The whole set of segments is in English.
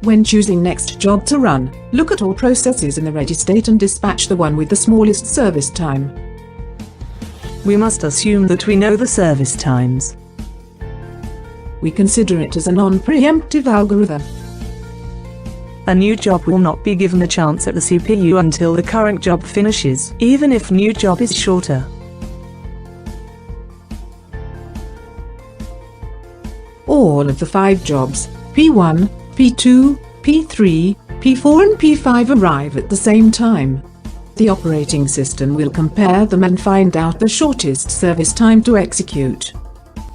When choosing next job to run, look at all processes in the ready state and dispatch the one with the smallest service time. We must assume that we know the service times. We consider it as a non-preemptive algorithm. A new job will not be given a chance at the CPU until the current job finishes, even if new job is shorter. All of the 5 jobs, P1, P2, P3, P4 and P5 arrive at the same time. The operating system will compare them and find out the shortest service time to execute.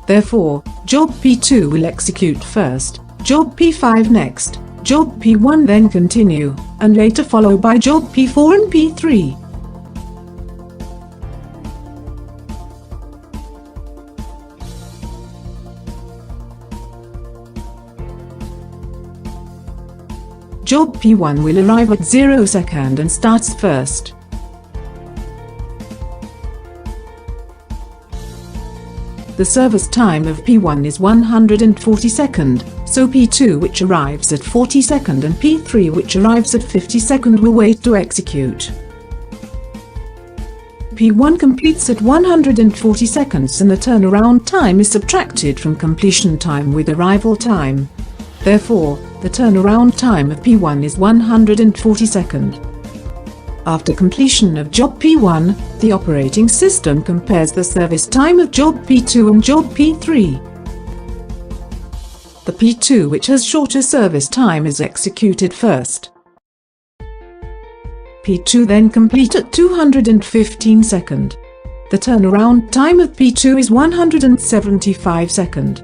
Therefore, job P2 will execute first, job P5 next, job P1 then continue, and later follow by job P4 and P3. Job P1 will arrive at 0 second and starts first. The service time of P1 is 140 second, so P2 which arrives at 40 second and P3 which arrives at 50 second will wait to execute. P1 completes at 140 seconds and the turnaround time is subtracted from completion time with arrival time. Therefore, the turnaround time of P1 is 140 seconds. After completion of job P1, the operating system compares the service time of job P2 and job P3. The P2 which has shorter service time is executed first. P2 then complete at 215 seconds. The turnaround time of P2 is 175 seconds.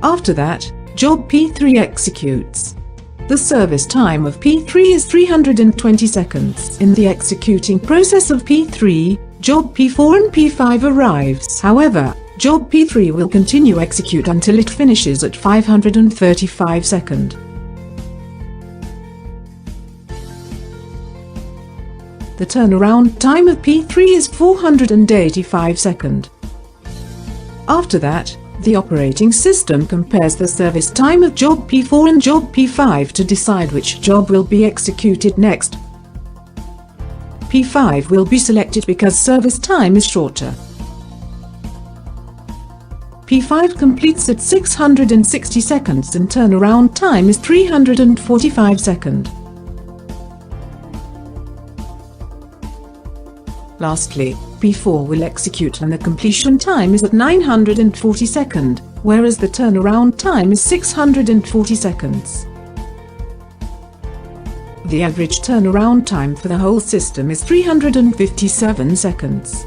After that, job P3 executes. The service time of P3 is 320 seconds. In the executing process of P3, job P4 and P5 arrives. However, job P3 will continue execute until it finishes at 535 seconds. The turnaround time of P3 is 485 seconds. After that, the operating system compares the service time of job P4 and job P5 to decide which job will be executed next. P5 will be selected because service time is shorter. P5 completes at 660 seconds and turnaround time is 345 seconds. Lastly, P4 will execute and the completion time is at 940 seconds, whereas the turnaround time is 640 seconds. The average turnaround time for the whole system is 357 seconds.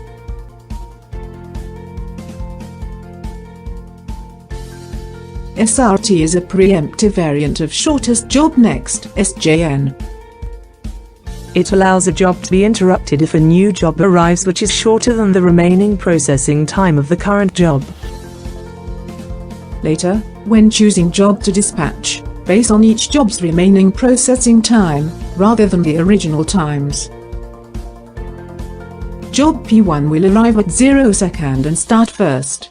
SRT is a preemptive variant of shortest job next (SJN). It allows a job to be interrupted if a new job arrives which is shorter than the remaining processing time of the current job. Later, when choosing job to dispatch, base on each job's remaining processing time, rather than the original times. Job P1 will arrive at 0 second and start first.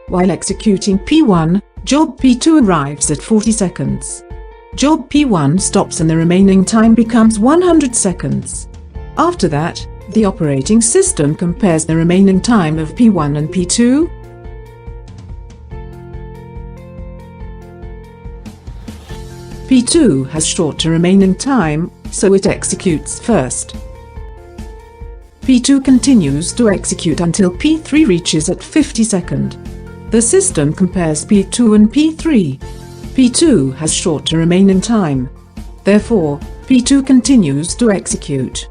While executing P1, job P2 arrives at 40 seconds. Job P1 stops and the remaining time becomes 100 seconds. After that, the operating system compares the remaining time of P1 and P2. P2 has shorter remaining time, so it executes first. P2 continues to execute until P3 reaches at 50 seconds. The system compares P2 and P3. P2 has shorter remaining time. Therefore, P2 continues to execute.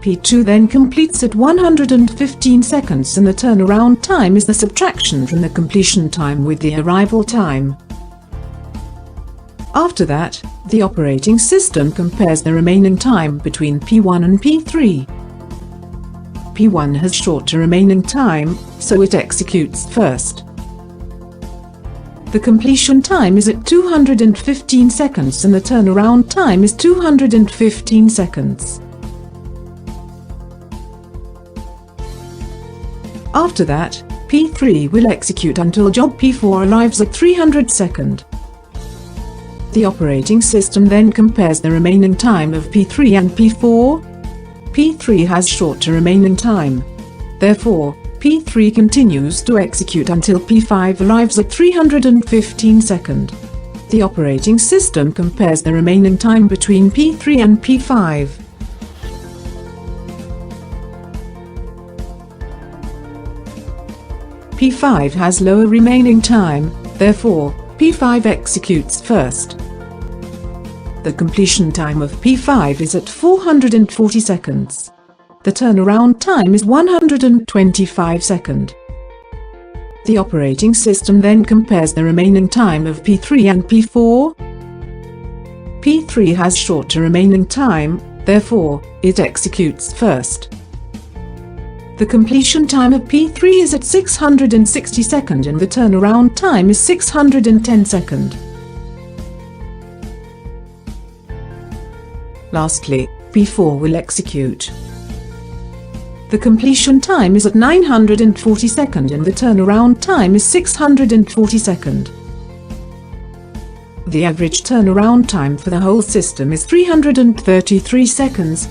P2 then completes at 115 seconds and the turnaround time is the subtraction from the completion time with the arrival time. After that, the operating system compares the remaining time between P1 and P3. P1 has shorter remaining time, so it executes first. The completion time is at 215 seconds and the turnaround time is 215 seconds. After that, P3 will execute until job P4 arrives at 300 seconds. The operating system then compares the remaining time of P3 and P4. P3 has shorter remaining time. Therefore, P3 continues to execute until P5 arrives at 315 seconds. The operating system compares the remaining time between P3 and P5. P5 has lower remaining time, therefore, P5 executes first. The completion time of P5 is at 440 seconds. The turnaround time is 125 seconds. The operating system then compares the remaining time of P3 and P4. P3 has shorter remaining time, therefore, it executes first. The completion time of P3 is at 660 seconds and the turnaround time is 610 seconds. Lastly, P4 will execute. The completion time is at 940 seconds and the turnaround time is 640 seconds. The average turnaround time for the whole system is 333 seconds.